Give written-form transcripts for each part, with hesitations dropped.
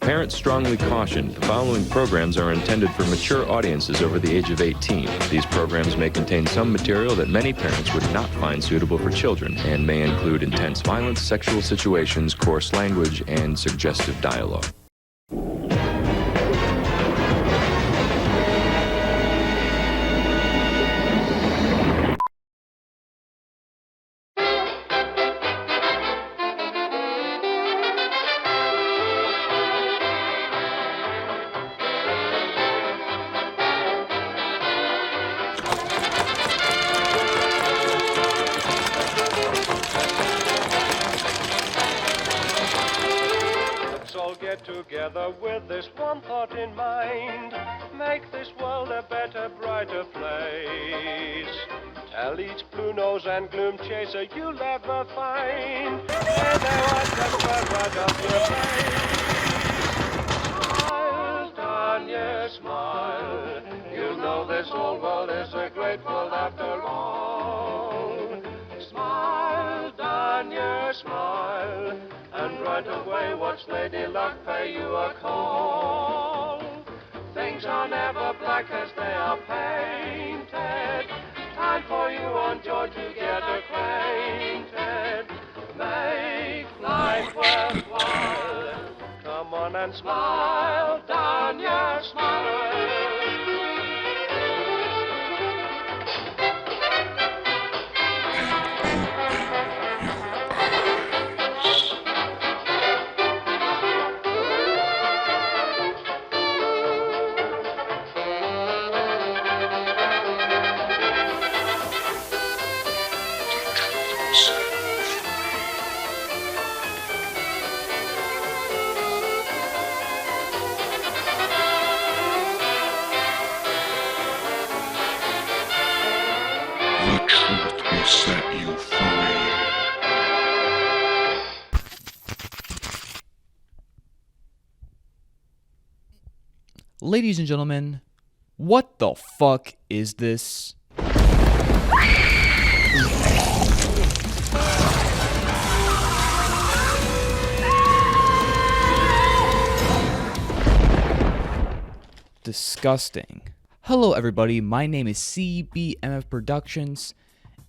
Parents strongly caution the following programs are intended for mature audiences over the age of 18. These programs may contain some material that many parents would not find suitable for children and may include intense violence, sexual situations, coarse language, and suggestive dialogue. Together with this one thought in mind, make this world a better, brighter place. Tell each blue nose and gloom chaser you'll ever find, hey, there I come right up your face. Smile, Tanya, smile. You know this whole world is a great world after all. Smile, Tanya, smile. And right away watch Lady Luck pay you a call. Things are never black as they are painted. Time for you and George to get acquainted. Make life worthwhile. Come on and smile down your smile. Set you free. Ladies and gentlemen, what the fuck is this? Disgusting. Hello everybody, my name is CBMF Productions.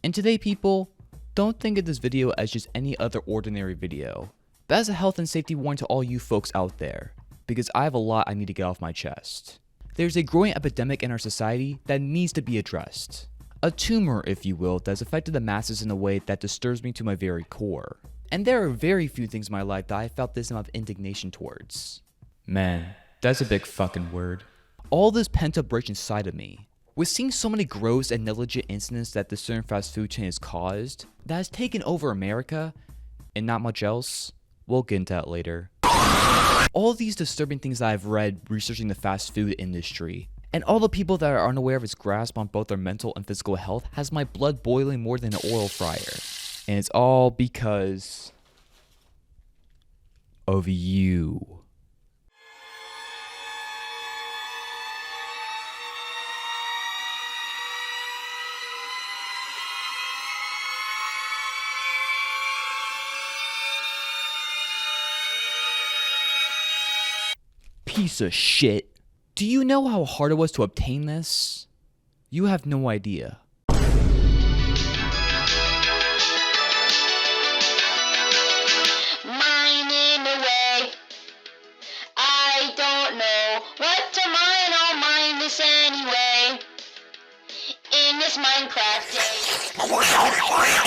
And today, people, don't think of this video as just any other ordinary video, but as a health and safety warning to all you folks out there, because I have a lot I need to get off my chest. There's a growing epidemic in our society that needs to be addressed. A tumor, if you will, that has affected the masses in a way that disturbs me to my very core. And there are very few things in my life that I felt this amount of indignation towards. Man, that's a big fucking word. All this pent-up rage inside of me, with seeing so many gross and negligent incidents that the certain fast food chain has caused, that has taken over America, and not much else, we'll get into that later. All these disturbing things that I've read researching the fast food industry, and all the people that are unaware of its grasp on both their mental and physical health has my blood boiling more than an oil fryer. And it's all because of you. Piece of shit. Do you know how hard it was to obtain this? You have no idea. Mining away. I don't know what to mine. I'll mine this anyway. In this Minecraft day.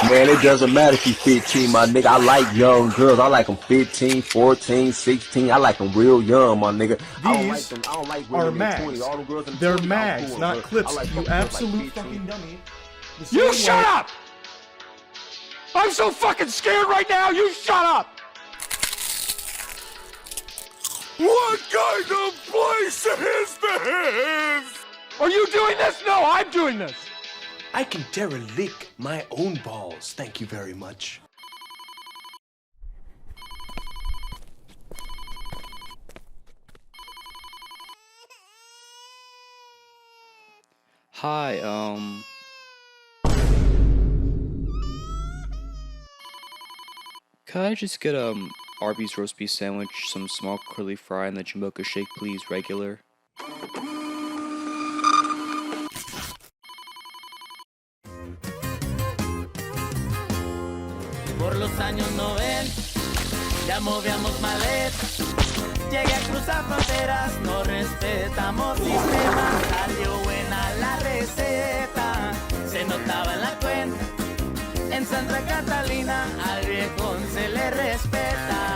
Man, it doesn't matter if you 15, my nigga. I like young girls. I like them 15, 14, 16. I like them real young, my nigga. These are mags. They're mags, not clips, you absolute fucking dummy. You shut up! I'm so fucking scared right now, you shut up! What kind of place is this? Are you doing this? No, I'm doing this! I can derelict my own balls, thank you very much. Hi, could I just get, Arby's roast beef sandwich, some small curly fry, and the Jumboca shake, please, regular. Por los años 90, ya movíamos maletas. Llegué a cruzar fronteras, no respetamos sistemas. Salió buena la receta, se notaba en la cuenta. En Santa Catalina al viejón se le respeta.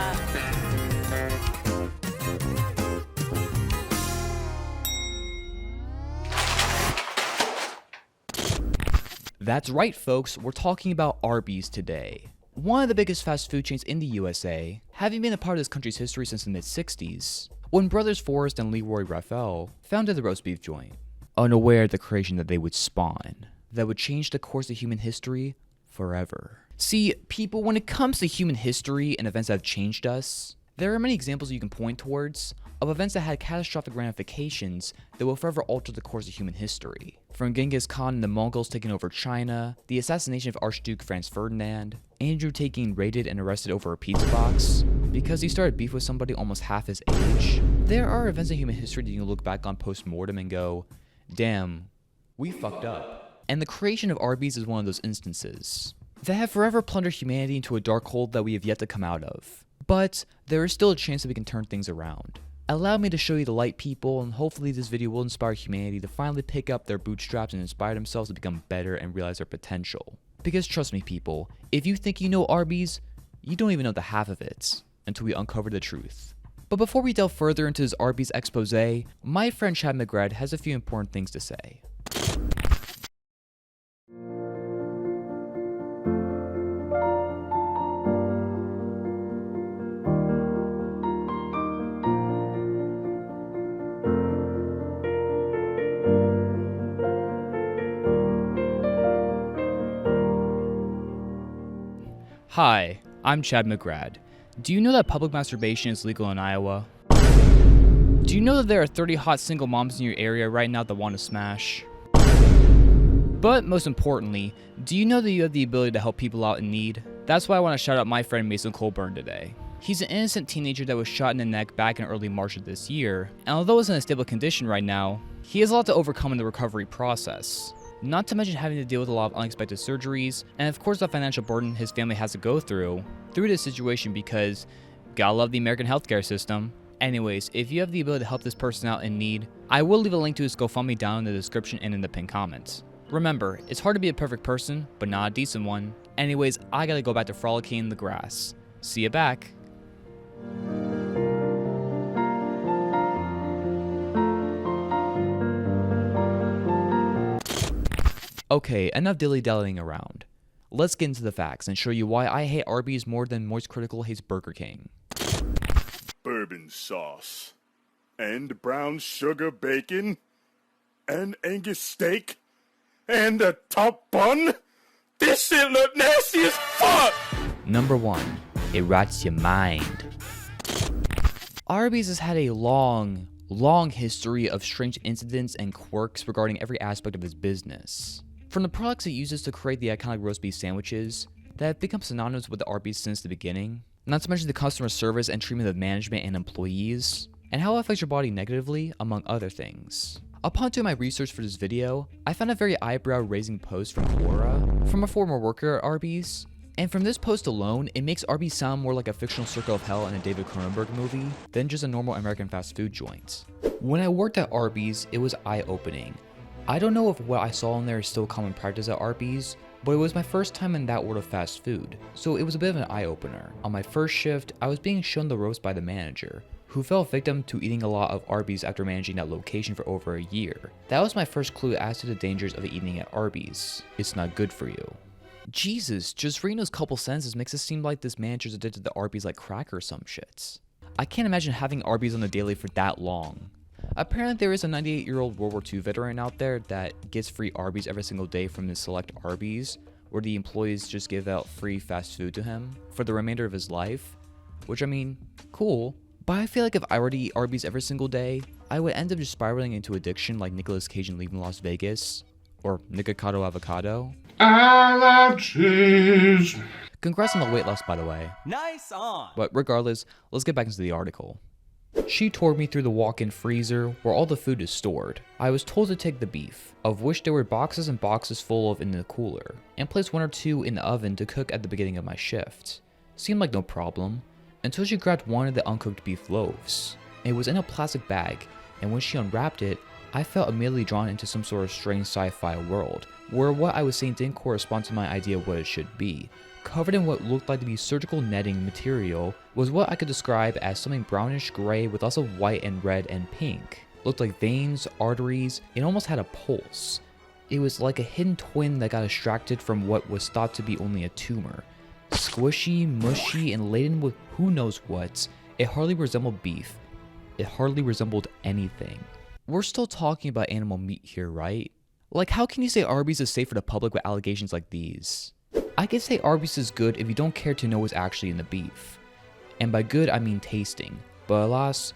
That's right, folks, we're talking about Arby's today. One of the biggest fast food chains in the USA, having been a part of this country's history since the mid-60s, when brothers Forrest and Leroy Raphael founded the roast beef joint, unaware of the creation that they would spawn, that would change the course of human history forever. See, people, when it comes to human history and events that have changed us, there are many examples you can point towards of events that had catastrophic ramifications that will forever alter the course of human history. From Genghis Khan and the Mongols taking over China, the assassination of Archduke Franz Ferdinand, Andrew taking raided and arrested over a pizza box because he started beef with somebody almost half his age. There are events in human history that you can look back on post-mortem and go, damn, we fucked up. And the creation of Arby's is one of those instances that have forever plundered humanity into a dark hole that we have yet to come out of. But there is still a chance that we can turn things around. Allow me to show you the light, people, and hopefully this video will inspire humanity to finally pick up their bootstraps and inspire themselves to become better and realize their potential. Because trust me, people, if you think you know Arby's, you don't even know the half of it until we uncover the truth. But before we delve further into this Arby's expose, my friend Chad McGrad has a few important things to say. Hi, I'm Chad McGrad. Do you know that public masturbation is legal in Iowa? Do you know that there are 30 hot single moms in your area right now that want to smash? But most importantly, do you know that you have the ability to help people out in need? That's why I want to shout out my friend Mason COLBURN today. He's an innocent teenager that was shot in the neck back in early March of this year, and although he's in a stable condition right now, he has a lot to overcome in the recovery process. Not to mention having to deal with a lot of unexpected surgeries, and of course the financial burden his family has to go through this situation because gotta love the American healthcare system. Anyways, if you have the ability to help this person out in need, I will leave a link to his GoFundMe down in the description and in the pinned comments. Remember, it's hard to be a perfect person, but not a decent one. Anyways, I gotta go back to frolicking in the grass. See ya back. Okay, enough dilly-dallying around. Let's get into the facts and show you why I hate Arby's more than Moist Critical hates Burger King. Bourbon sauce. And brown sugar bacon. And Angus steak. And the top bun. This shit look nasty as fuck! Number 1. It rots your mind. Arby's has had a long history of strange incidents and quirks regarding every aspect of its business. From the products it uses to create the iconic roast beef sandwiches that have become synonymous with the Arby's since the beginning, not to mention the customer service and treatment of management and employees, and how it affects your body negatively, among other things. Upon doing my research for this video, I found a very eyebrow-raising post from Cora, from a former worker at Arby's, and from this post alone, it makes Arby's sound more like a fictional circle of hell in a David Cronenberg movie than just a normal American fast food joint. When I worked at Arby's, it was eye-opening. I don't know if what I saw in there is still common practice at Arby's, but it was my first time in that world of fast food, so it was a bit of an eye-opener. On my first shift, I was being shown the roast by the manager, who fell victim to eating a lot of Arby's after managing that location for over a year. That was my first clue as to the dangers of eating at Arby's. It's not good for you. Jesus, just reading those couple sentences makes it seem like this manager's addicted to Arby's like crack or some shit. I can't imagine having Arby's on the daily for that long. Apparently there is a 98-year-old World War II veteran out there that gets free Arby's every single day from his select Arby's, where the employees just give out free fast food to him for the remainder of his life. Which, I mean, cool. But I feel like if I were to eat Arby's every single day, I would end up just spiraling into addiction like Nicolas Cage in Leaving Las Vegas, or Nikocado Avocado. I love cheese. Congrats on the weight loss, by the way. Nice on. But regardless, let's get back into the article. She toured me through the walk-in freezer where all the food is stored. I was told to take the beef, of which there were boxes and boxes full of in the cooler, and place 1 or 2 in the oven to cook at the beginning of my shift. Seemed like no problem, until she grabbed one of the uncooked beef loaves. It was in a plastic bag, and when she unwrapped it, I felt immediately drawn into some sort of strange sci-fi world, where what I was seeing didn't correspond to my idea of what it should be. Covered in what looked like to be surgical netting material was what I could describe as something brownish gray with lots of white and red and pink. Looked like veins, arteries, it almost had a pulse. It was like a hidden twin that got extracted from what was thought to be only a tumor. Squishy, mushy, and laden with who knows what, it hardly resembled beef. It hardly resembled anything. We're still talking about animal meat here, right? Like, how can you say Arby's is safe for the public with allegations like these? I could say Arby's is good if you don't care to know what's actually in the beef. And by good, I mean tasting. But alas,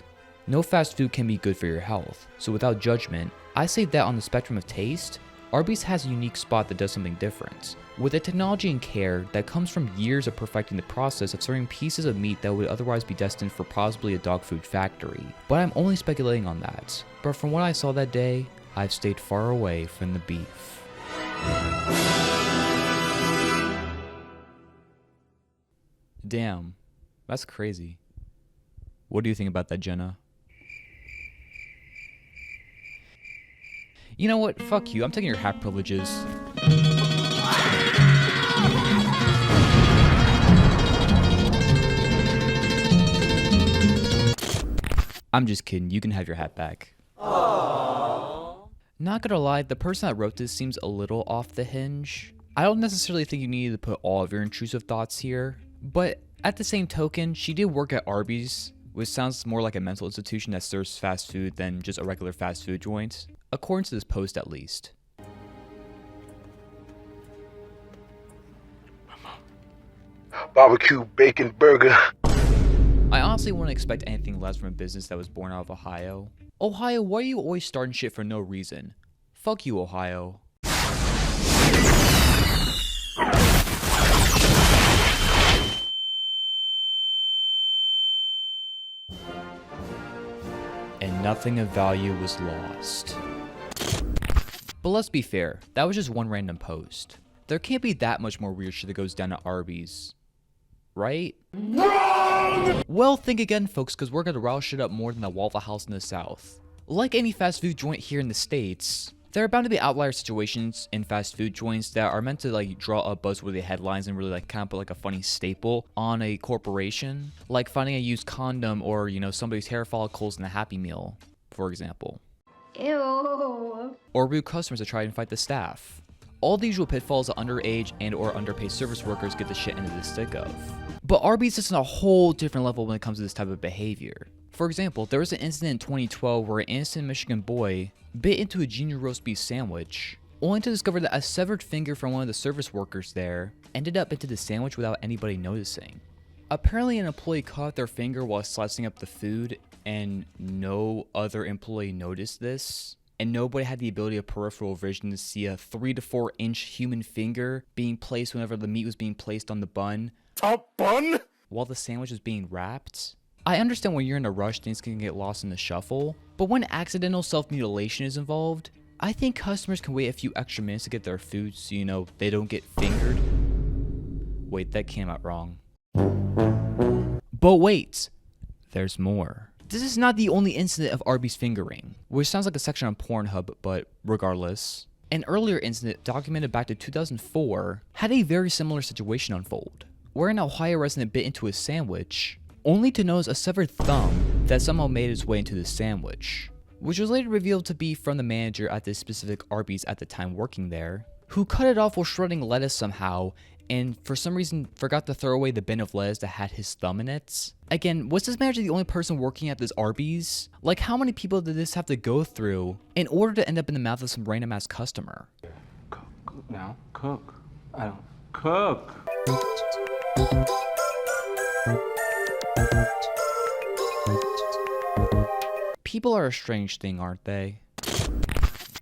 no fast food can be good for your health. So without judgment, I say that on the spectrum of taste, Arby's has a unique spot that does something different. With the technology and care that comes from years of perfecting the process of serving pieces of meat that would otherwise be destined for possibly a dog food factory. But I'm only speculating on that. But from what I saw that day, I've stayed far away from the beef. Damn, that's crazy. What do you think about that, Jenna? You know what? Fuck you. I'm taking your hat privileges. I'm just kidding. You can have your hat back. Aww. Not gonna lie, the person that wrote this seems a little off the hinge. I don't necessarily think you need to put all of your intrusive thoughts here, but at the same token, she did work at Arby's, which sounds more like a mental institution that serves fast food than just a regular fast food joint, according to this post at least. Barbecue bacon burger. I honestly wouldn't expect anything less from a business that was born out of Ohio. Ohio, why are you always starting shit for no reason? Fuck you, Ohio. And nothing of value was lost. But let's be fair, that was just one random post. There can't be that much more weird shit that goes down at Arby's. Right? Wrong! Well, think again, folks, because we're gonna rile shit up more than the Waffle House in the South. Like any fast food joint here in the States, there are bound to be outlier situations in fast food joints that are meant to like draw up buzzworthy headlines and really like kind of put like a funny staple on a corporation, like finding a used condom or, you know, somebody's hair follicles in a Happy Meal, for example. Ew. Or rude customers that try and fight the staff. All the usual pitfalls that underage and or underpaid service workers get the shit into the stick of. But Arby's is on a whole different level when it comes to this type of behavior. For example, there was an incident in 2012 where an innocent Michigan boy bit into a junior roast beef sandwich, only to discover that a severed finger from one of the service workers there ended up into the sandwich without anybody noticing. Apparently an employee caught their finger while slicing up the food and no other employee noticed this. And nobody had the ability of peripheral vision to see a 3 to 4 inch human finger being placed whenever the meat was being placed on the bun. Top bun? While the sandwich was being wrapped. I understand when you're in a rush, things can get lost in the shuffle, but when accidental self-mutilation is involved, I think customers can wait a few extra minutes to get their food so, you know, they don't get fingered. Wait, that came out wrong. But wait, there's more. This is not the only incident of Arby's fingering, which sounds like a section on Pornhub, but regardless. An earlier incident documented back to 2004 had a very similar situation unfold, where an Ohio resident bit into a sandwich, only to notice a severed thumb that somehow made its way into the sandwich, which was later revealed to be from the manager at this specific Arby's at the time working there, who cut it off while shredding lettuce somehow, and for some reason forgot to throw away the bin of lettuce that had his thumb in it. Again, was this manager the only person working at this Arby's? Like, how many people did this have to go through in order to end up in the mouth of some random ass customer? Cook now. Cook. I don't cook. People are a strange thing, aren't they?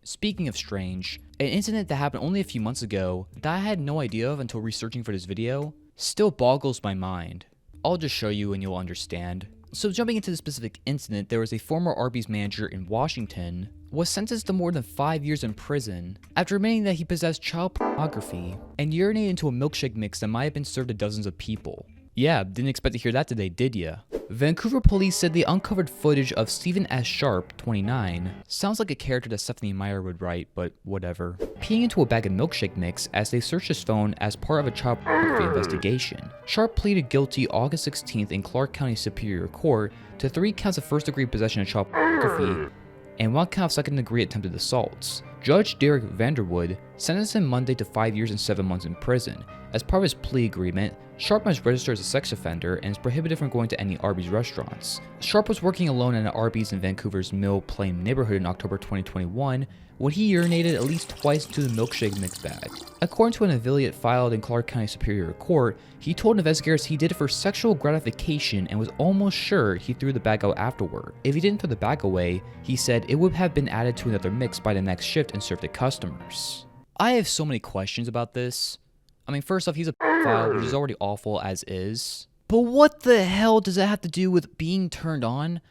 Speaking of strange, an incident that happened only a few months ago that I had no idea of until researching for this video still boggles my mind. I'll just show you and you'll understand. So jumping into the specific incident, there was a former Arby's manager in Washington was sentenced to more than 5 years in prison after admitting that he possessed child pornography and urinated into a milkshake mix that might have been served to dozens of people. Yeah, didn't expect to hear that today, did ya? Vancouver police said they uncovered footage of Stephen S. Sharp, 29, sounds like a character that Stephanie Meyer would write, but whatever, peeing into a bag of milkshake mix as they searched his phone as part of a child pornography investigation. Sharp pleaded guilty August 16th in Clark County Superior Court to 3 counts of first-degree possession of child pornography and 1 count of second-degree attempted assaults. Judge Derek Vanderwood sentenced him Monday to 5 years and 7 months in prison. As part of his plea agreement, Sharp must register as a sex offender and is prohibited from going to any Arby's restaurants. Sharp was working alone at an Arby's in Vancouver's Mill Plain neighborhood in October 2021 when he urinated at least twice into the milkshake mix bag. According to an affidavit filed in Clark County Superior Court, he told investigators he did it for sexual gratification and was almost sure he threw the bag out afterward. If he didn't throw the bag away, he said it would have been added to another mix by the next shift and served to customers. I have so many questions about this. I mean, first off, he's a pedophile, which is already awful as is. But what the hell does that have to do with being turned on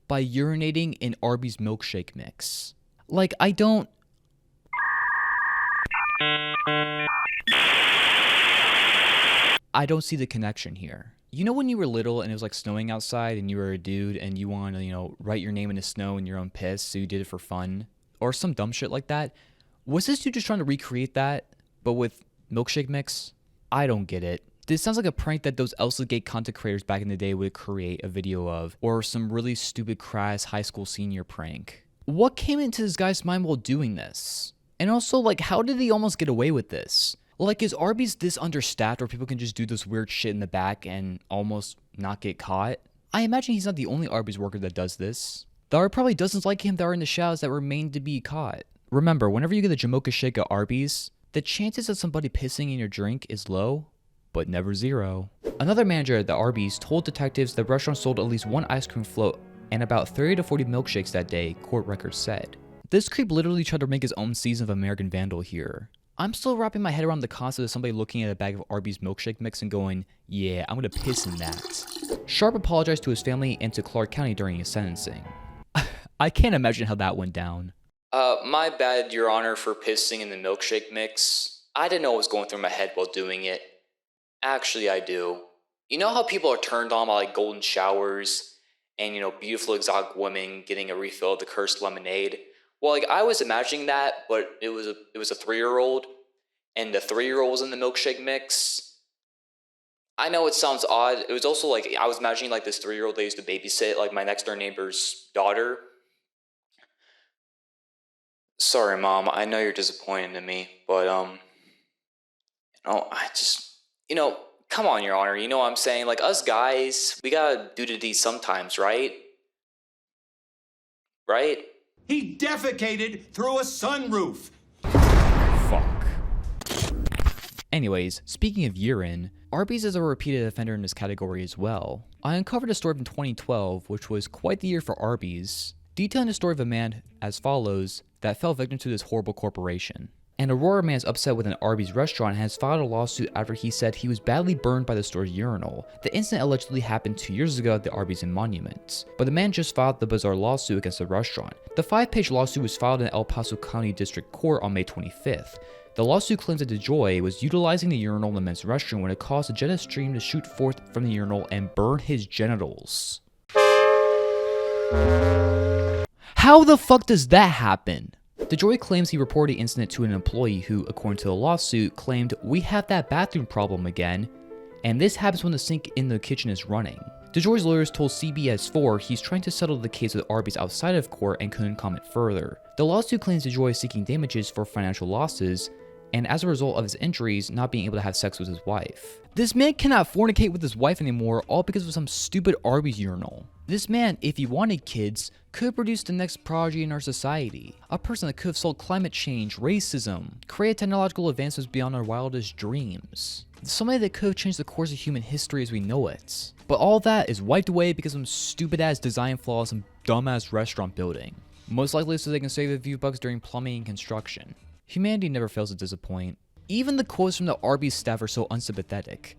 by urinating in Arby's milkshake mix? Like, I don't see the connection here. You know when you were little and it was like snowing outside and you were a dude and you wanted to, write your name in the snow in your own piss, so you did it for fun? Or some dumb shit like that? Was this dude just trying to recreate that, but with milkshake mix? I don't get it. This sounds like a prank that those Elsagate content creators back in the day would create a video of, or some really stupid crass high school senior prank. What came into this guy's mind while doing this? And also, like, how did he almost get away with this? Like, is Arby's this understaffed where people can just do this weird shit in the back and almost not get caught? I imagine he's not the only Arby's worker that does this. There are probably dozens like him that are in the shadows that remain to be caught. Remember, whenever you get a Jamocha shake at Arby's, the chances of somebody pissing in your drink is low, but never zero. Another manager at the Arby's told detectives the restaurant sold at least 1 ice cream float and about 30 to 40 milkshakes that day, court records said. This creep literally tried to make his own season of American Vandal here. I'm still wrapping my head around the concept of somebody looking at a bag of Arby's milkshake mix and going, yeah, I'm gonna piss in that. Sharp apologized to his family and to Clark County during his sentencing. I can't imagine how that went down. My bad, Your Honor, for pissing in the milkshake mix. I didn't know what was going through my head while doing it. Actually, I do. You know how people are turned on by like golden showers and, beautiful exotic women getting a refill of the cursed lemonade? Well, like, I was imagining that, but it was a 3-year-old, and the 3-year-old was in the milkshake mix. I know it sounds odd. It was also like, I was imagining like this 3-year-old that used to babysit like my next door neighbor's daughter. Sorry, Mom, I know you're disappointed in me, but, come on, Your Honor, you know what I'm saying? Like, us guys, we gotta do the deed sometimes, right? Right? He defecated through a sunroof. Fuck. Anyways, speaking of urine, Arby's is a repeated offender in this category as well. I uncovered a story from 2012, which was quite the year for Arby's, detailing the story of a man as follows that fell victim to this horrible corporation. An Aurora man is upset with an Arby's restaurant and has filed a lawsuit after he said he was badly burned by the store's urinal. The incident allegedly happened 2 years ago at the Arby's in Monument, but the man just filed the bizarre lawsuit against the restaurant. The 5-page lawsuit was filed in El Paso County District Court on May 25th. The lawsuit claims that DeJoy was utilizing the urinal in the men's restroom when it caused a jet stream to shoot forth from the urinal and burn his genitals. How the fuck does that happen? DeJoy claims he reported the incident to an employee who, according to the lawsuit, claimed, "We have that bathroom problem again, and this happens when the sink in the kitchen is running." DeJoy's lawyers told CBS4 he's trying to settle the case with Arby's outside of court and couldn't comment further. The lawsuit claims DeJoy is seeking damages for financial losses, and as a result of his injuries, not being able to have sex with his wife. This man cannot fornicate with his wife anymore, all because of some stupid Arby's urinal. This man, if he wanted kids, could have produced the next prodigy in our society. A person that could have solved climate change, racism, created technological advances beyond our wildest dreams. Somebody that could have changed the course of human history as we know it. But all that is wiped away because of some stupid ass design flaws and dumbass restaurant building. Most likely so they can save a few bucks during plumbing and construction. Humanity never fails to disappoint. Even the quotes from the Arby's staff are so unsympathetic.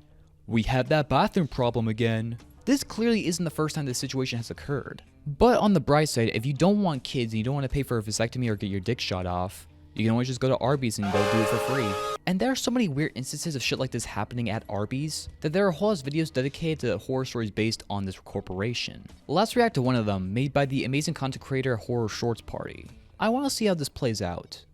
We have that bathroom problem again. This clearly isn't the first time this situation has occurred. But on the bright side, if you don't want kids and you don't want to pay for a vasectomy or get your dick shot off, you can always just go to Arby's and go do it for free. And there are so many weird instances of shit like this happening at Arby's that there are whole ass videos dedicated to horror stories based on this corporation. Let's react to one of them, made by the amazing content creator Horror Shorts Party. I want to see how this plays out.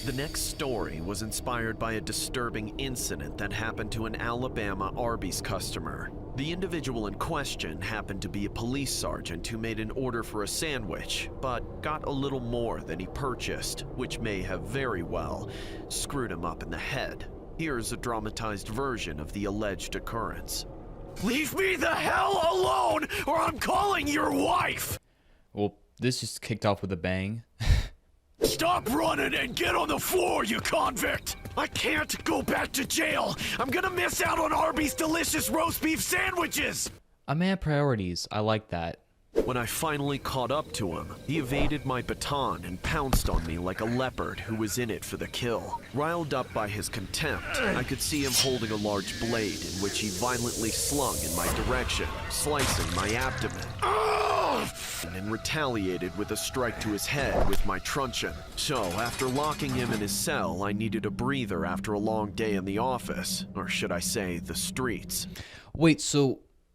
The next story was inspired by a disturbing incident that happened to an Alabama Arby's customer. The individual in question happened to be a police sergeant who made an order for a sandwich, but got a little more than he purchased, which may have very well screwed him up in the head. Here's a dramatized version of the alleged occurrence. Leave me the hell alone, or I'm calling your wife! Well, this just kicked off with a bang. Stop running and get on the floor, you convict! I can't go back to jail! I'm gonna miss out on Arby's delicious roast beef sandwiches! A man of priorities, I like that. When I finally caught up to him, he evaded my baton and pounced on me like a leopard who was in it for the kill. Riled up by his contempt, I could see him holding a large blade in which he violently slung in my direction, slicing my abdomen. And then retaliated with a strike to his head with my truncheon. So, after locking him in his cell, I needed a breather after a long day in the office, or should I say, the streets. Wait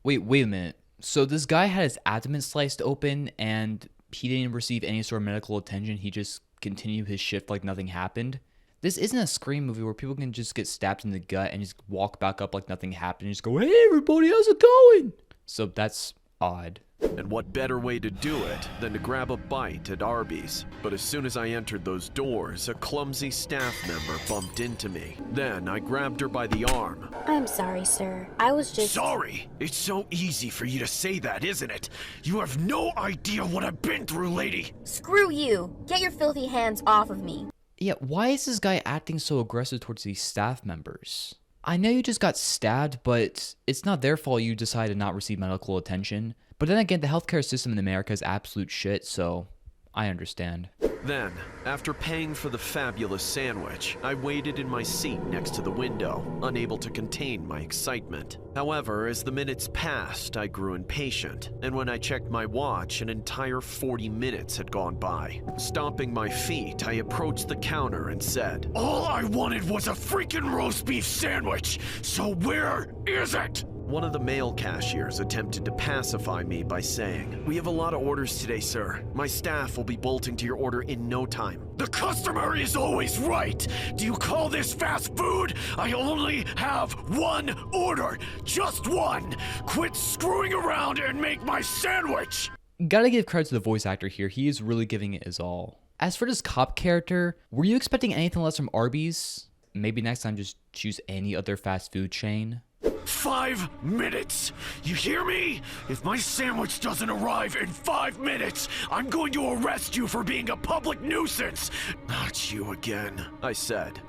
a minute. So this guy had his abdomen sliced open and he didn't receive any sort of medical attention. He just continued his shift like nothing happened. This isn't a Scream movie where people can just get stabbed in the gut and just walk back up like nothing happened and just go, hey everybody, how's it going? So that's odd. And what better way to do it than to grab a bite at Arby's? But as soon as I entered those doors, a clumsy staff member bumped into me. Then I grabbed her by the arm. I'm sorry, sir. I was just... Sorry? It's so easy for you to say that, isn't it? You have no idea what I've been through, lady! Screw you! Get your filthy hands off of me! Yeah, why is this guy acting so aggressive towards these staff members? I know you just got stabbed, but it's not their fault you decided to not receive medical attention. But then again, the healthcare system in America is absolute shit, so I understand. Then, after paying for the fabulous sandwich, I waited in my seat next to the window, unable to contain my excitement. However, as the minutes passed, I grew impatient, and when I checked my watch, an entire 40 minutes had gone by. Stomping my feet, I approached the counter and said, "All I wanted was a freaking roast beef sandwich, so where is it?" One of the male cashiers attempted to pacify me by saying, "We have a lot of orders today, sir. My staff will be bolting to your order in no time." The customer is always right! Do you call this fast food? I only have one order! Just one! Quit screwing around and make my sandwich! Gotta give credit to the voice actor here, he is really giving it his all. As for this cop character, were you expecting anything less from Arby's? Maybe next time just choose any other fast food chain? 5 minutes! You hear me? If my sandwich doesn't arrive in 5 minutes, I'm going to arrest you for being a public nuisance! Not you again, I said.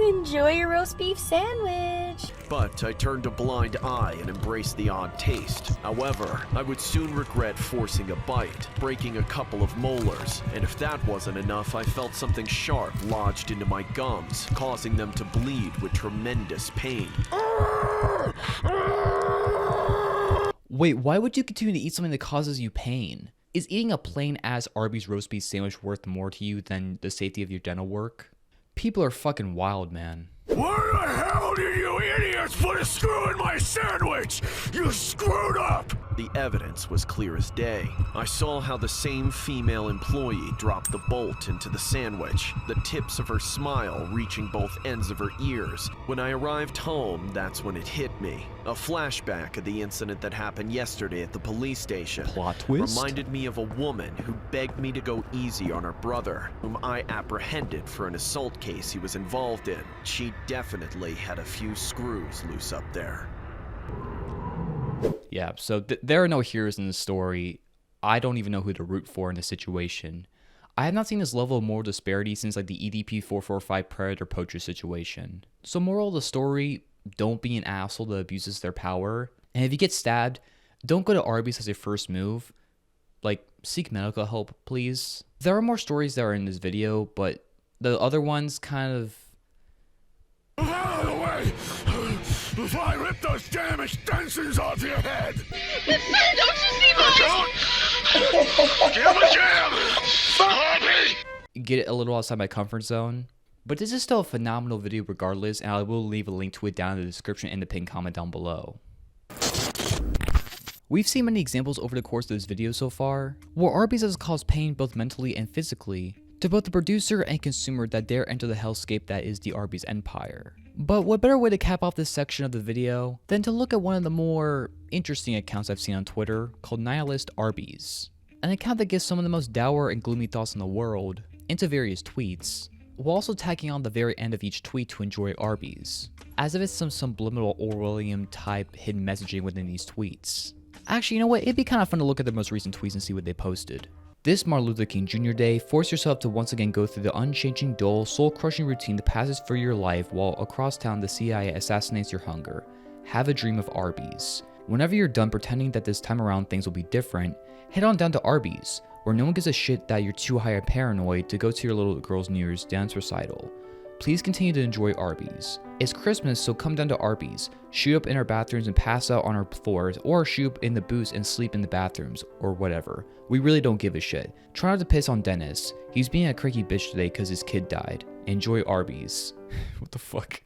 Enjoy your roast beef sandwich. But I turned a blind eye and embraced the odd taste. However, I would soon regret forcing a bite, breaking a couple of molars, and if that wasn't enough, I felt something sharp lodged into my gums, causing them to bleed with tremendous pain. Wait, why would you continue to eat something that causes you pain? Is eating a plain-ass Arby's roast beef sandwich worth more to you than the safety of your dental work? People are fucking wild, man. Where the hell did you idiots put a screw in my sandwich? You screwed up! The evidence was clear as day. I saw how the same female employee dropped the bolt into the sandwich, the tips of her smile reaching both ends of her ears. When I arrived home, that's when it hit me. A flashback of the incident that happened yesterday at the police station. Plot twist? Reminded me of a woman who begged me to go easy on her brother, whom I apprehended for an assault case he was involved in. She definitely had a few screws loose up there. Yeah, so there are no heroes in this story. I don't even know who to root for in this situation. I have not seen this level of moral disparity since like the EDP 445 Predator Poacher situation. So moral of the story, don't be an asshole that abuses their power. And if you get stabbed, don't go to Arby's as your first move. Like, seek medical help, please. There are more stories that are in this video, but the other ones kind of... Out of the way! before I rip those damn extensions off your head! Don't you see my... Get my jam! Harvey! Get it a little outside my comfort zone. But this is still a phenomenal video regardless, and I will leave a link to it down in the description and the pinned comment down below. We've seen many examples over the course of this video so far, where Arby's has caused pain both mentally and physically to both the producer and consumer that dare enter the hellscape that is the Arby's empire. But what better way to cap off this section of the video than to look at one of the more interesting accounts I've seen on Twitter called Nihilist ARBY'S, an account that gives some of the most dour and gloomy thoughts in the world into various tweets, while also tagging on the very end of each tweet to enjoy Arby's, as if it's some subliminal Orwellian type hidden messaging within these tweets. Actually, you know what, it'd be kind of fun to look at their most recent tweets and see what they posted. This Martin Luther King Jr. Day, force yourself to once again go through the unchanging, dull, soul-crushing routine that passes through your life while across town the CIA assassinates your hunger. Have a dream of Arby's. Whenever you're done pretending that this time around things will be different, head on down to Arby's, where no one gives a shit that you're too high and paranoid to go to your little girl's New Year's dance recital. Please continue to enjoy Arby's. It's Christmas, so come down to Arby's, shoot up in our bathrooms and pass out on our floors, or shoot up in the booths and sleep in the bathrooms, or whatever. We really don't give a shit. Try not to piss on Dennis. He's being a cranky bitch today because his kid died. Enjoy Arby's. What the fuck?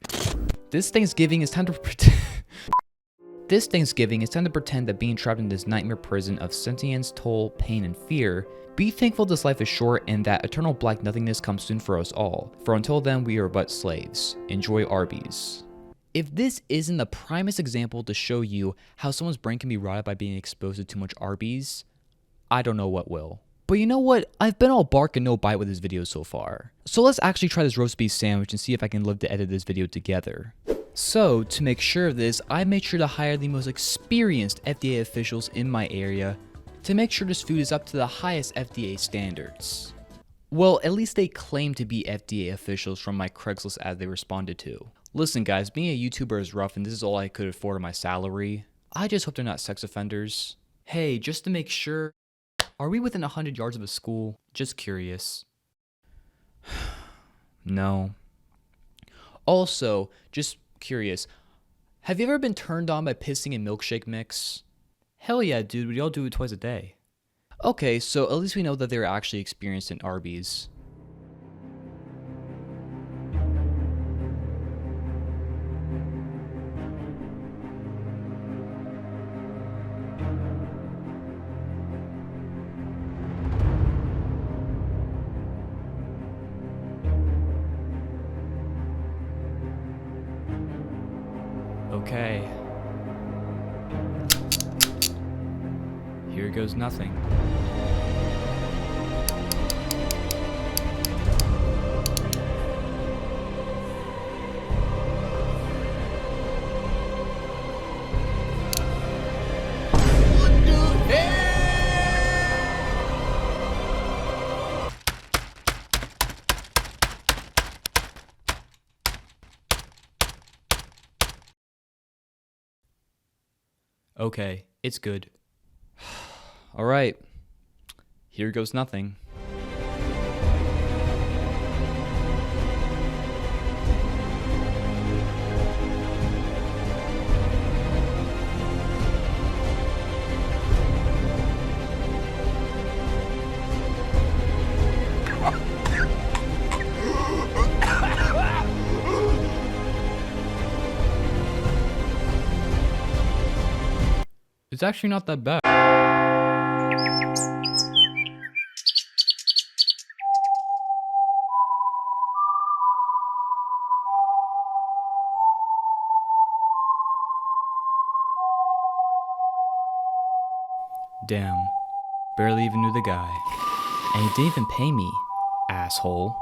This Thanksgiving it's time to pretend that being trapped in this nightmare prison of sentience, toll, pain, and fear. Be thankful this life is short and that eternal black nothingness comes soon for us all. For until then, we are but slaves. Enjoy Arby's. If this isn't the primest example to show you how someone's brain can be rotted by being exposed to too much Arby's, I don't know what will. But you know what? I've been all bark and no bite with this video so far. So let's actually try this roast beef sandwich and see if I can live to edit this video together. So, to make sure of this, I made sure to hire the most experienced FDA officials in my area to make sure this food is up to the highest FDA standards. Well, at least they claim to be FDA officials from my Craigslist ad they responded to. Listen guys, being a YouTuber is rough and this is all I could afford on my salary. I just hope they're not sex offenders. Hey, just to make sure, are we within 100 yards of a school? Just curious. No. Also, just curious, have you ever been turned on by pissing in milkshake mix? Hell yeah, dude, we all do it twice a day. Okay, so at least we know that they're actually experienced in Arby's. Okay. Here goes nothing. Okay, it's good. Alright, here goes nothing. It's actually not that bad. Damn, barely even knew the guy. And he didn't even pay me, asshole.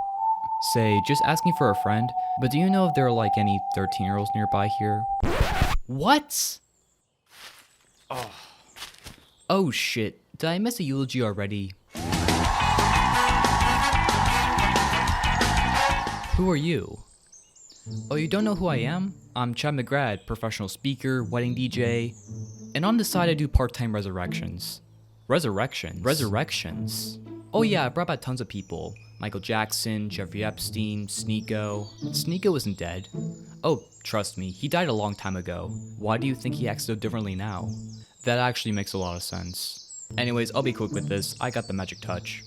Say, just asking for a friend, but do you know if there are like any 13-year-olds nearby here? What? Oh shit, did I miss a eulogy already? Who are you? Oh, you don't know who I am? I'm Chad McGrath, professional speaker, wedding DJ, and on the side I do part-time resurrections. Resurrections? Resurrections? Oh yeah, I brought back tons of people. Michael Jackson, Jeffrey Epstein, Sneeko. Sneeko isn't dead. Oh, trust me, he died a long time ago. Why do you think he acts so differently now? That actually makes a lot of sense. Anyways, I'll be quick with this. I got the magic touch.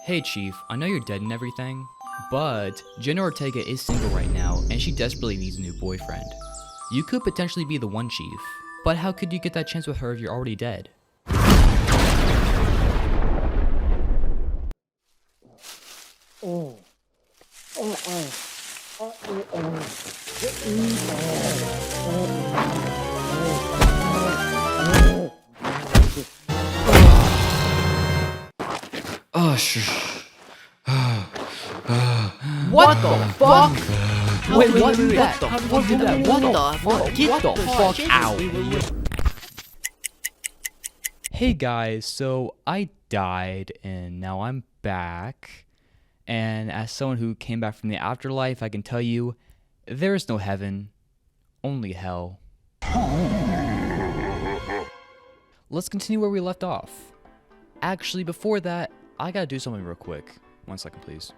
Hey Chief, I know you're dead and everything, but Jenna Ortega is single right now, and she desperately needs a new boyfriend. You could potentially be the one, Chief, but how could you get that chance with her if you're already dead? What the fuck? Wait, what do that? What do that? What the fuck? Get the fuck out! Hey guys, so I died and now I'm back. And as someone who came back from the afterlife, I can tell you, there is no heaven, only hell. Let's continue where we left off. Actually, before that, I gotta do something real quick. 1 second, please.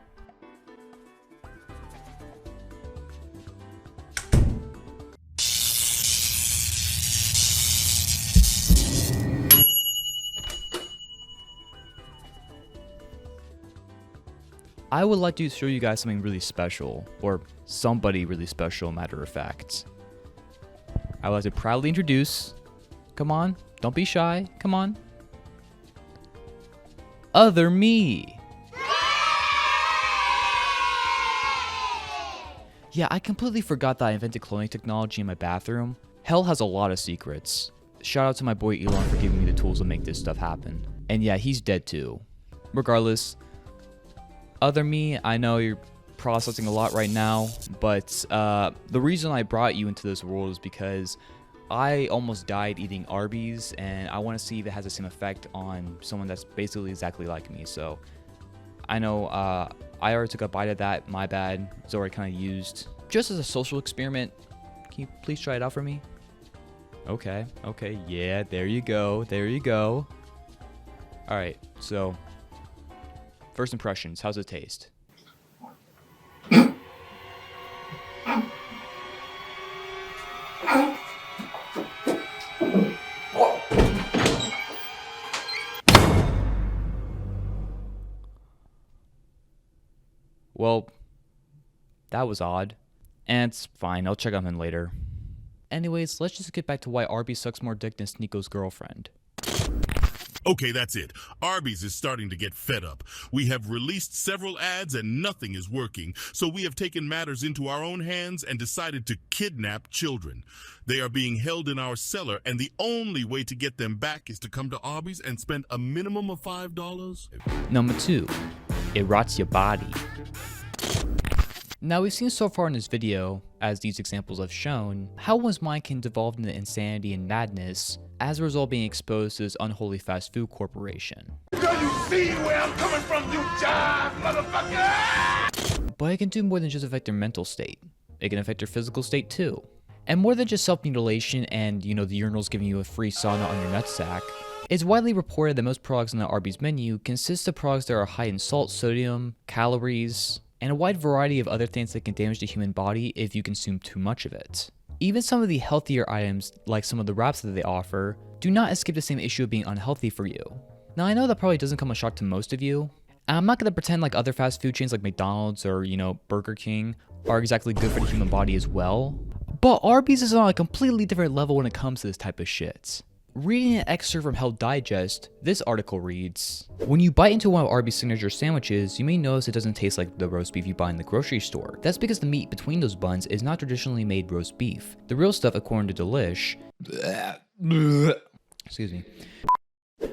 I would like to show you guys something really special, or somebody really special, matter of fact. I would like to proudly introduce, come on, don't be shy, come on. Other me. Yeah, I completely forgot that I invented cloning technology in my bathroom. Hell has a lot of secrets. Shout out to my boy Elon for giving me the tools to make this stuff happen. And yeah, he's dead too. Regardless, Other me, I know you're processing a lot right now, but the reason I brought you into this world is because I almost died eating Arby's, and I want to see if it has the same effect on someone that's basically exactly like me. So I know I already took a bite of that, my bad. It's already kind of used. Just as a social experiment, can you please try it out for me? Okay, yeah, there you go. Alright, so first impressions, how's it taste? Well, that was odd. And it's fine, I'll check on him later. Anyways, let's just get back to why Arby's sucks more dick than Sneeko's girlfriend. Okay, that's it. Arby's is starting to get fed up. We have released several ads and nothing is working, so we have taken matters into our own hands and decided to kidnap children. They are being held in our cellar, and the only way to get them back is to come to Arby's and spend a minimum of $5. Number 2, it rots your body. Now, we've seen so far in this video, as these examples have shown, how one's mind can devolve into insanity and madness as a result of being exposed to this unholy fast food corporation. Do you see where I'm coming from, you jive, motherfucker? But it can do more than just affect their mental state. It can affect their physical state too. And more than just self-mutilation and, the urinals giving you a free sauna on your nutsack, it's widely reported that most products on the Arby's menu consist of products that are high in salt, sodium, calories, and a wide variety of other things that can damage the human body if you consume too much of it. Even some of the healthier items, like some of the wraps that they offer, do not escape the same issue of being unhealthy for you. Now, I know that probably doesn't come as a shock to most of you, and I'm not going to pretend like other fast food chains like McDonald's or, Burger King are exactly good for the human body as well, but Arby's is on a completely different level when it comes to this type of shit. Reading an excerpt from Health Digest, this article reads, when you bite into one of Arby's signature sandwiches, you may notice it doesn't taste like the roast beef you buy in the grocery store. That's because the meat between those buns is not traditionally made roast beef. The real stuff, according to Delish, excuse me.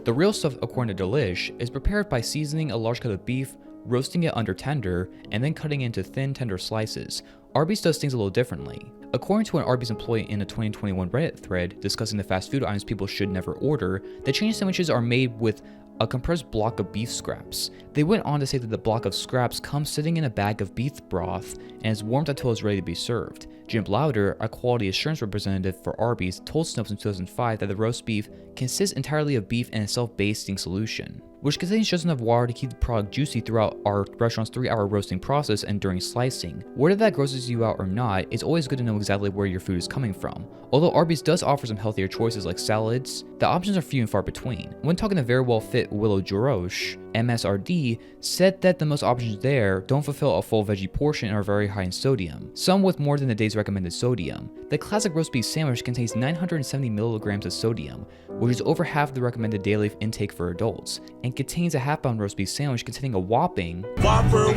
The real stuff, according to Delish, is prepared by seasoning a large cut of beef, roasting it under tender, and then cutting it into thin, tender slices. Arby's does things a little differently. According to an Arby's employee in a 2021 Reddit thread discussing the fast food items people should never order, the chain sandwiches are made with a compressed block of beef scraps. They went on to say that the block of scraps comes sitting in a bag of beef broth and is warmed until it's ready to be served. Jim Lauder, a quality assurance representative for Arby's, told Snopes in 2005 that the roast beef consists entirely of beef and a self-basting solution, which contains just enough water to keep the product juicy throughout our restaurant's 3-hour roasting process and during slicing. Whether that grosses you out or not, it's always good to know exactly where your food is coming from. Although Arby's does offer some healthier choices like salads, the options are few and far between. When talking to Very Well Fit Willow Jarosh, MSRD, said that the most options there don't fulfill a full veggie portion and are very high in sodium, some with more than a day's recommended sodium. The classic roast beef sandwich contains 970 milligrams of sodium, which is over half the recommended daily intake for adults, and contains a half-pound roast beef sandwich containing a whopping Whopper.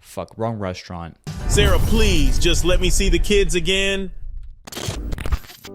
Fuck, wrong restaurant. Sarah, please, just let me see the kids again.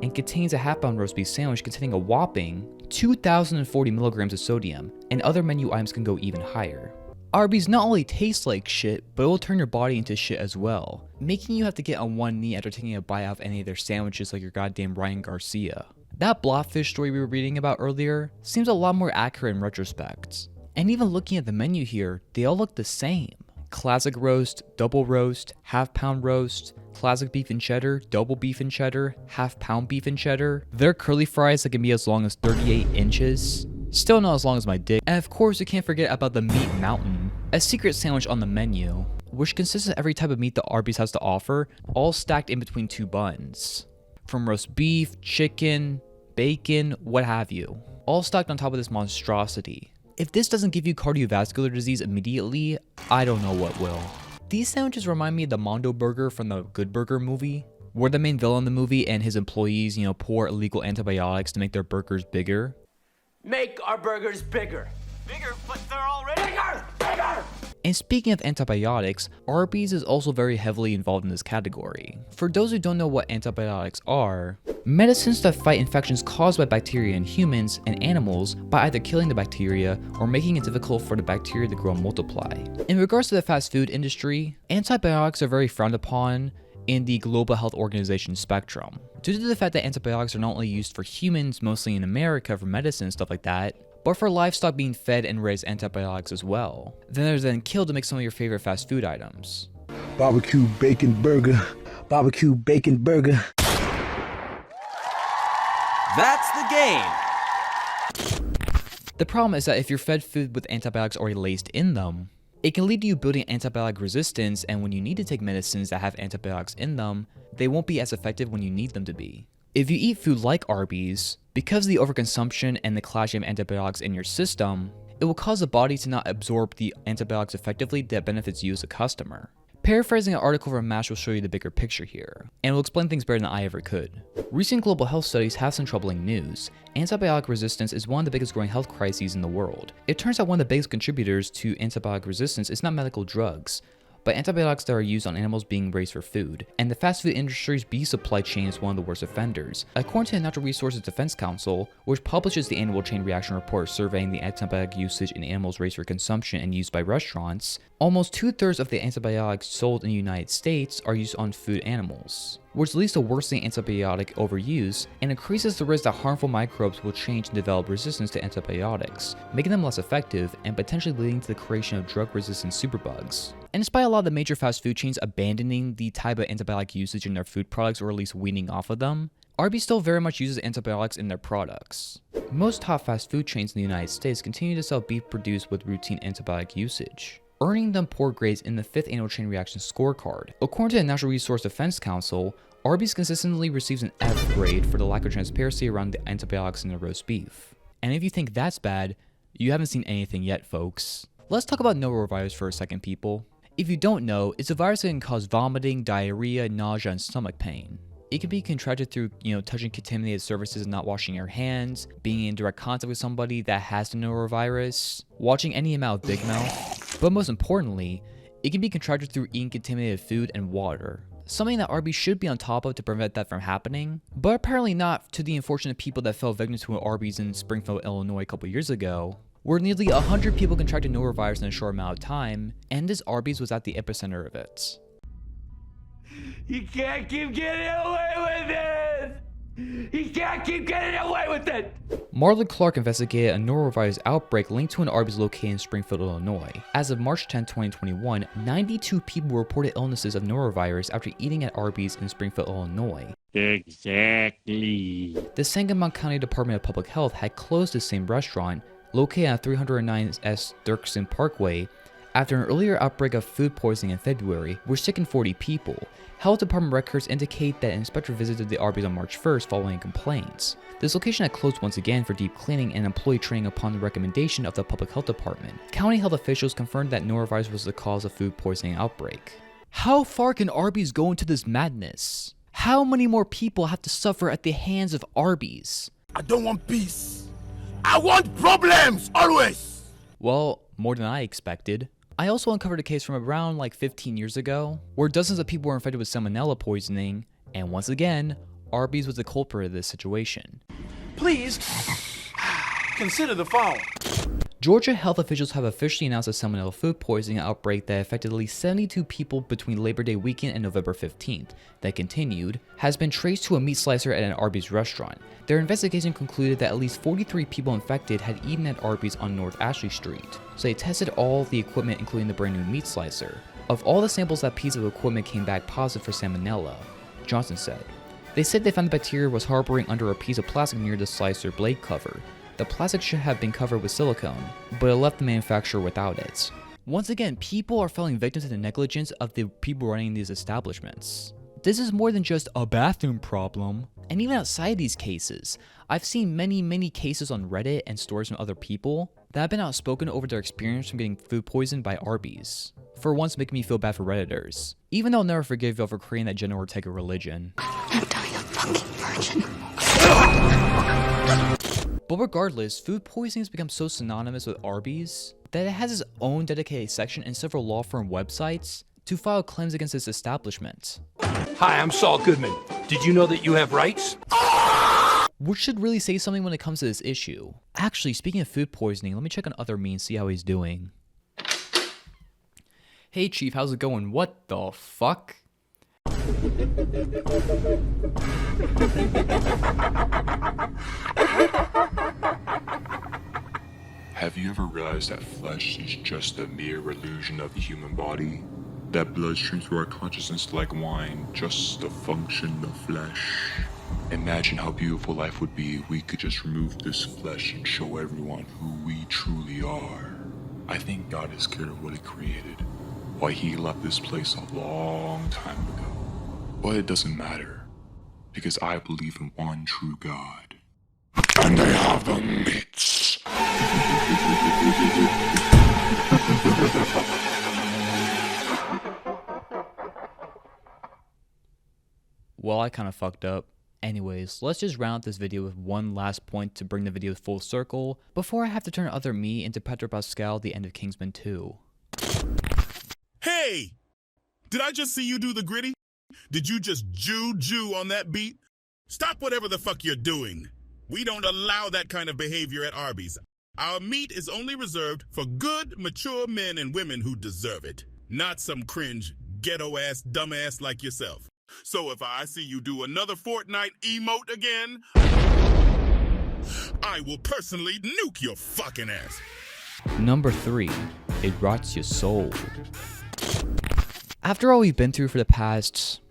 And contains a half-pound roast beef sandwich containing a whopping 2,040 milligrams of sodium, and other menu items can go even higher. Arby's not only tastes like shit, but it will turn your body into shit as well, making you have to get on one knee after taking a bite out of any of their sandwiches like your goddamn Ryan Garcia. That blobfish story we were reading about earlier seems a lot more accurate in retrospect. And even looking at the menu here, they all look the same. Classic roast, double roast, half-pound roast, classic beef and cheddar, double beef and cheddar, half-pound beef and cheddar. They're curly fries that can be as long as 38 inches. Still not as long as my dick. And of course, you can't forget about the Meat Mountain, a secret sandwich on the menu, which consists of every type of meat that Arby's has to offer, all stacked in between 2 buns. From roast beef, chicken, bacon, what have you. All stacked on top of this monstrosity. If this doesn't give you cardiovascular disease immediately, I don't know what will. These sandwiches remind me of the Mondo Burger from the Good Burger movie, where the main villain in the movie and his employees, pour illegal antibiotics to make their burgers bigger. Make our burgers bigger. Bigger, but they're already bigger! And speaking of antibiotics, Arby's is also very heavily involved in this category. For those who don't know what antibiotics are, medicines that fight infections caused by bacteria in humans and animals by either killing the bacteria or making it difficult for the bacteria to grow and multiply. In regards to the fast food industry, antibiotics are very frowned upon in the Global Health Organization spectrum, due to the fact that antibiotics are not only used for humans, mostly in America for medicine and stuff like that, but for livestock being fed and raised antibiotics as well. Then they're then killed to make some of your favorite fast food items. Barbecue bacon burger. Barbecue bacon burger. That's the game. The problem is that if you're fed food with antibiotics already laced in them, it can lead to you building antibiotic resistance, and when you need to take medicines that have antibiotics in them, they won't be as effective when you need them to be. If you eat food like Arby's, because of the overconsumption and the clashing of antibiotics in your system, it will cause the body to not absorb the antibiotics effectively that benefits you as a customer. Paraphrasing an article from MASH will show you the bigger picture here, and will explain things better than I ever could. Recent global health studies have some troubling news. Antibiotic resistance is one of the biggest growing health crises in the world. It turns out one of the biggest contributors to antibiotic resistance is not medical drugs, but antibiotics that are used on animals being raised for food, and the fast food industry's beef supply chain is one of the worst offenders. According to the Natural Resources Defense Council, which publishes the annual chain reaction report surveying the antibiotic usage in animals raised for consumption and used by restaurants, almost 2/3 of the antibiotics sold in the United States are used on food animals, which leads to worsening antibiotic overuse and increases the risk that harmful microbes will change and develop resistance to antibiotics, making them less effective and potentially leading to the creation of drug-resistant superbugs. And despite a lot of the major fast food chains abandoning the type of antibiotic usage in their food products or at least weaning off of them, Arby's still very much uses antibiotics in their products. Most top fast food chains in the United States continue to sell beef produced with routine antibiotic usage, earning them poor grades in the 5th Annual Chain Reaction Scorecard. According to the Natural Resource Defense Council, Arby's consistently receives an F grade for the lack of transparency around the antibiotics in their roast beef. And if you think that's bad, you haven't seen anything yet, folks. Let's talk about norovirus for a second, people. If you don't know, it's a virus that can cause vomiting, diarrhea, nausea, and stomach pain. It can be contracted through, touching contaminated surfaces and not washing your hands, being in direct contact with somebody that has the norovirus, watching any amount of Big Mouth. But most importantly, it can be contracted through eating contaminated food and water. Something that Arby's should be on top of to prevent that from happening, but apparently not to the unfortunate people that fell victim to an Arby's in Springfield, Illinois a couple years ago. where nearly 100 people contracted norovirus in a short amount of time, and this Arby's was at the epicenter of it. You can't keep getting away with it! You can't keep getting away with it! Marlon Clark investigated a norovirus outbreak linked to an Arby's located in Springfield, Illinois. As of March 10, 2021, 92 people reported illnesses of norovirus after eating at Arby's in Springfield, Illinois. Exactly. The Sangamon County Department of Public Health had closed the same restaurant, located at 309 S. Dirksen Parkway, after an earlier outbreak of food poisoning in February, which sickened 40 people. Health department records indicate that an inspector visited the Arby's on March 1st following complaints. This location had closed once again for deep cleaning and employee training upon the recommendation of the public health department. County health officials confirmed that norovirus was the cause of food poisoning outbreak. How far can Arby's go into this madness? How many more people have to suffer at the hands of Arby's? I don't want peace. I want problems, always! Well, more than I expected. I also uncovered a case from around like 15 years ago, where dozens of people were infected with salmonella poisoning, and once again, Arby's was the culprit of this situation. Please, consider the following. Georgia health officials have officially announced a salmonella food poisoning outbreak that affected at least 72 people between Labor Day weekend and November 15th. That continued, has been traced to a meat slicer at an Arby's restaurant. Their investigation concluded that at least 43 people infected had eaten at Arby's on North Ashley Street. So they tested all the equipment, including the brand new meat slicer. Of all the samples, that piece of equipment came back positive for salmonella, Johnson said. They said they found the bacteria was harboring under a piece of plastic near the slicer blade cover. The plastic should have been covered with silicone, but it left the manufacturer without it. Once again, people are falling victim to the negligence of the people running these establishments. This is more than just a bathroom problem. And even outside these cases, I've seen many cases on Reddit and stories from other people that have been outspoken over their experience from getting food poisoned by Arby's. For once making me feel bad for Redditors. Even though I'll never forgive y'all for creating that JENNA ORTEGA religion. I'm dying a fucking virgin. But regardless, food poisoning has become so synonymous with Arby's that it has its own dedicated section in several law firm websites to file claims against this establishment. Hi, I'm Saul Goodman. Did you know that you have rights? Which should really say something when it comes to this issue. Actually, speaking of food poisoning, let me check on Other Me and see how he's doing. Hey Chief, how's it going? What the fuck? Have you ever realized that flesh is just a mere illusion of the human body? That blood streams through our consciousness like wine, just a function of flesh. Imagine how beautiful life would be if we could just remove this flesh and show everyone who we truly are. I think God is scared of what he created, why he left this place a long time ago. But it doesn't matter, because I believe in one true God. And I have the meats. Well, I kind of fucked up. Anyways, let's just round out this video with one last point to bring the video full circle before I have to turn Other Me into Pedro Pascal, the end of Kingsman 2. Hey! Did I just see you do the gritty? Did you just Jew on that beat? Stop whatever the fuck you're doing. We don't allow that kind of behavior at Arby's. Our meat is only reserved for good, mature men and women who deserve it. Not some cringe, ghetto-ass, dumbass like yourself. So if I see you do another Fortnite emote again, I will personally nuke your fucking ass. Number 3. It rots your soul. After all we've been through for the past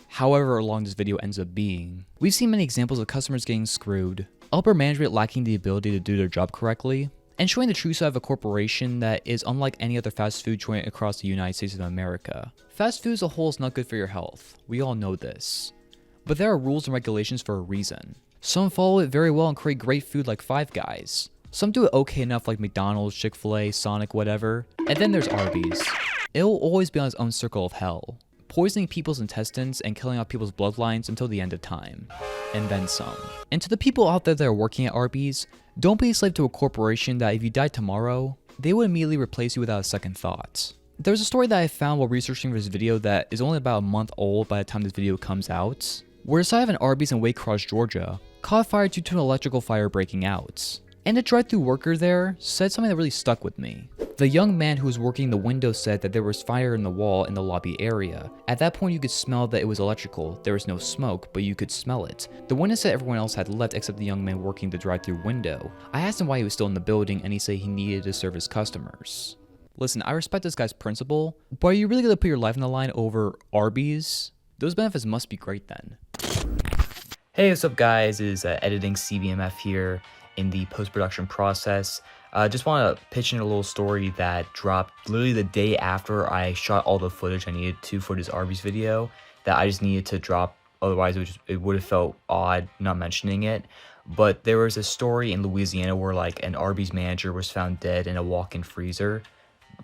however long this video ends up being, we've seen many examples of customers getting screwed, upper management lacking the ability to do their job correctly, and showing the true side of a corporation that is unlike any other fast food joint across the United States of America. Fast food as a whole is not good for your health. We all know this. But there are rules and regulations for a reason. Some follow it very well and create great food like Five Guys. Some do it okay enough like McDonald's, Chick-fil-A, Sonic, whatever. And then there's Arby's. It'll always be on its own circle of hell, poisoning people's intestines and killing off people's bloodlines until the end of time. And then some. And to the people out there that are working at Arby's, don't be a slave to a corporation that if you died tomorrow, they would immediately replace you without a second thought. There's a story that I found while researching for this video that is only about a month old by the time this video comes out, where the side of an Arby's in Waycross, Georgia, caught fire due to an electrical fire breaking out. And the drive-thru worker there said something that really stuck with me. The young man who was working the window said that there was fire in the wall in the lobby area. At that point you could smell that it was electrical. There was no smoke, but you could smell it. The witness said everyone else had left except the young man working the drive-thru window. I asked him why he was still in the building and he said he needed to serve his customers. Listen, I respect this guy's principle, but are you really gonna put your life on the line over Arby's? Those benefits must be great then. Hey, what's up guys? It's editing CBMF here in the post-production process. Just want to pitch in a little story that dropped literally the day after I shot all the footage I needed to for this Arby's video that I just needed to drop, otherwise it would have felt odd not mentioning it. But there was a story in Louisiana where like an Arby's manager was found dead in a walk-in freezer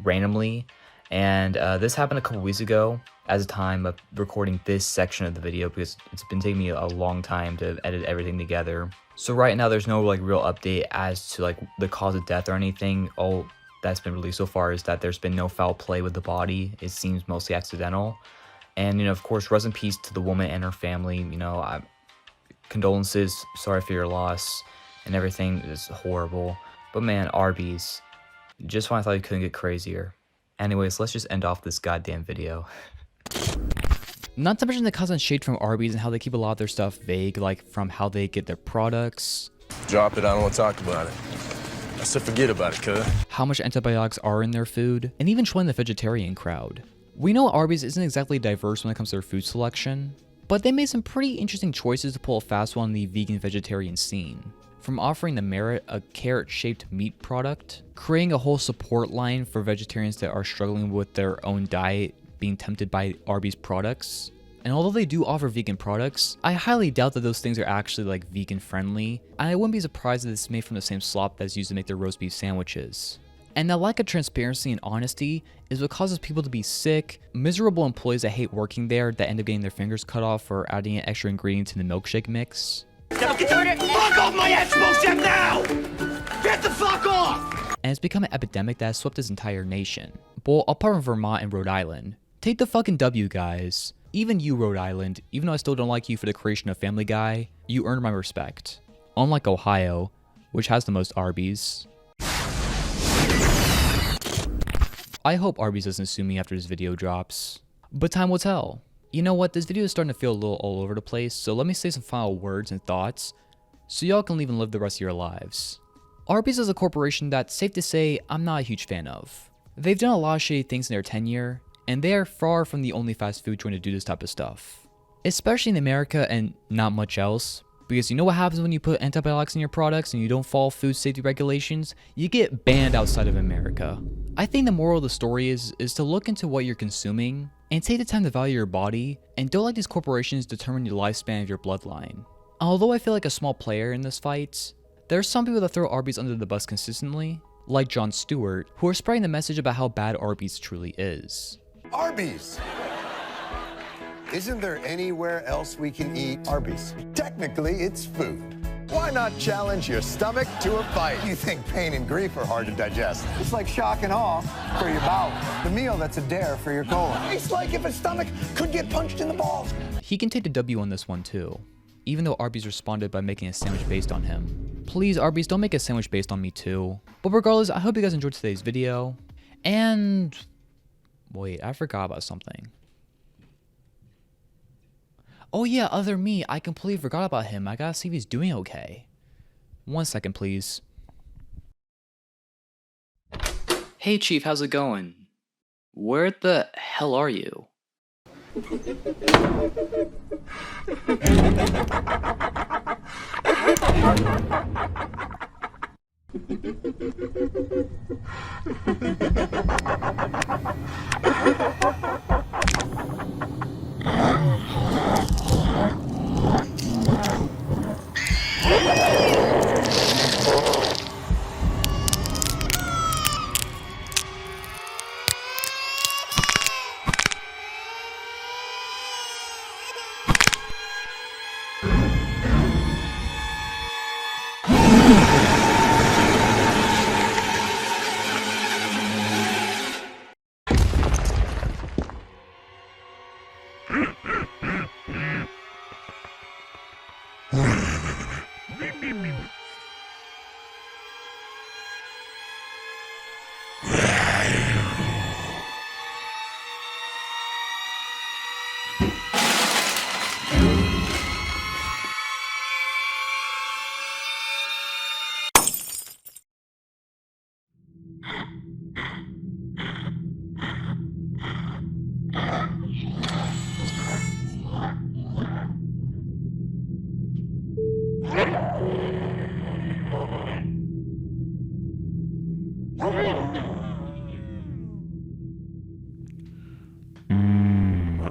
randomly, and this happened a couple weeks ago as a time of recording this section of the video because it's been taking me a long time to edit everything together. So right now there's no like real update as to like the cause of death or anything. All that's been released so far is that there's been no foul play with the body. It seems mostly accidental. And you know, of course, rest in peace to the woman and her family. You know, condolences, sorry for your loss and everything. Is horrible. But man, Arby's, just when I thought you couldn't get crazier. Anyways, let's just end off this goddamn video. Not to mention the constant shade from Arby's and how they keep a lot of their stuff vague, like from how they get their products. Drop it, I don't want to talk about it. I said forget about it, cuz. How much antibiotics are in their food, and even showing the vegetarian crowd. We know Arby's isn't exactly diverse when it comes to their food selection, but they made some pretty interesting choices to pull a fast one on the vegan-vegetarian scene. From offering the Merit, a carrot-shaped meat product, creating a whole support line for vegetarians that are struggling with their own diet, being tempted by Arby's products. And although they do offer vegan products, I highly doubt that those things are actually like vegan friendly, and I wouldn't be surprised that it's made from the same slop that's used to make their roast beef sandwiches. And that lack of transparency and honesty is what causes people to be sick, miserable employees that hate working there that end up getting their fingers cut off for adding an extra ingredient to the milkshake mix. Now get the fuck off my expo chef now! Get the fuck off! And it's become an epidemic that has swept this entire nation. Well, apart from Vermont and Rhode Island. Take the fucking W, guys. Even you, Rhode Island, even though I still don't like you for the creation of Family Guy, you earned my respect. Unlike Ohio, which has the most Arby's. I hope Arby's doesn't sue me after this video drops. But time will tell. You know what, this video is starting to feel a little all over the place, so let me say some final words and thoughts, so y'all can leave and live the rest of your lives. Arby's is a corporation that's safe to say I'm not a huge fan of. They've done a lot of shady things in their tenure, and they are far from the only fast food joint to do this type of stuff. Especially in America and not much else, because you know what happens when you put antibiotics in your products and you don't follow food safety regulations? You get banned outside of America. I think the moral of the story is to look into what you're consuming, and take the time to value your body, and don't let these corporations determine your lifespan of your bloodline. Although I feel like a small player in this fight, there are some people that throw Arby's under the bus consistently, like Jon Stewart, who are spreading the message about how bad Arby's truly is. Arby's! Isn't there anywhere else we can eat Arby's? Technically, it's food. Why not challenge your stomach to a fight? You think pain and grief are hard to digest. It's like shock and awe for your bowels. The meal that's a dare for your colon. It's like if a stomach could get punched in the balls. He can take the W on this one too, even though Arby's responded by making a sandwich based on him. Please, Arby's, don't make a sandwich based on me too. But regardless, I hope you guys enjoyed today's video. And wait, I forgot about something. Oh yeah, other me, I completely forgot about him. I gotta see if he's doing okay. 1 second, please. Hey Chief, how's it going? Where the hell are you?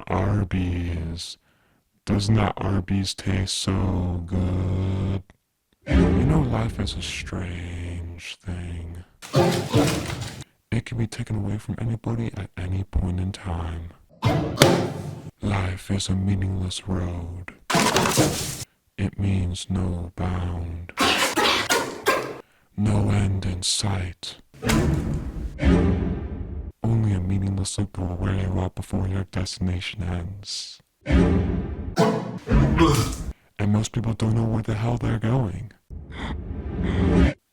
Arby's. Doesn't that Arby's taste so good? You know, life is a strange thing. It can be taken away from anybody at any point in time. Life is a meaningless road. It means no bound. No end in sight. Only a meaningless loop will wear you out before your destination ends. And most people don't know where the hell they're going.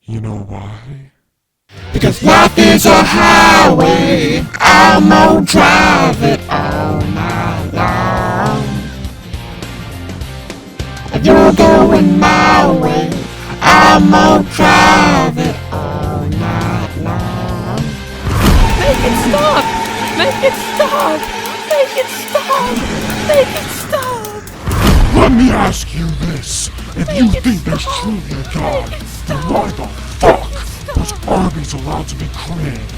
You know why? Because life is a highway, I'm gonna drive it all night long. If you're going my way, I'm gonna drive it all night long. Make it stop! Make it stop! Make it stop! Make it stop! Let me ask you this. If you think there's truly a God, then why the fuck was Arby's allowed to be created?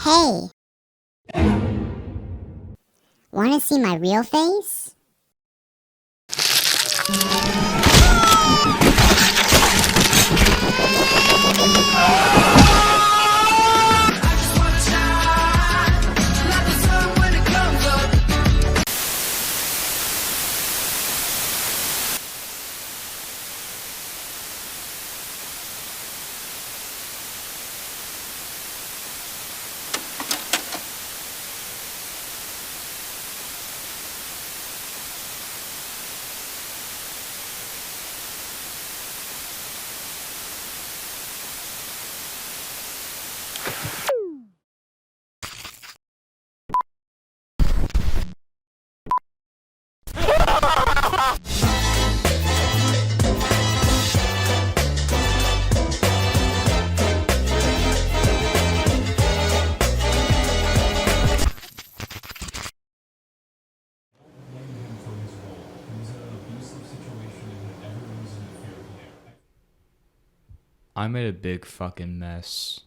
Hey! Wanna see my real face? I made a big fucking mess.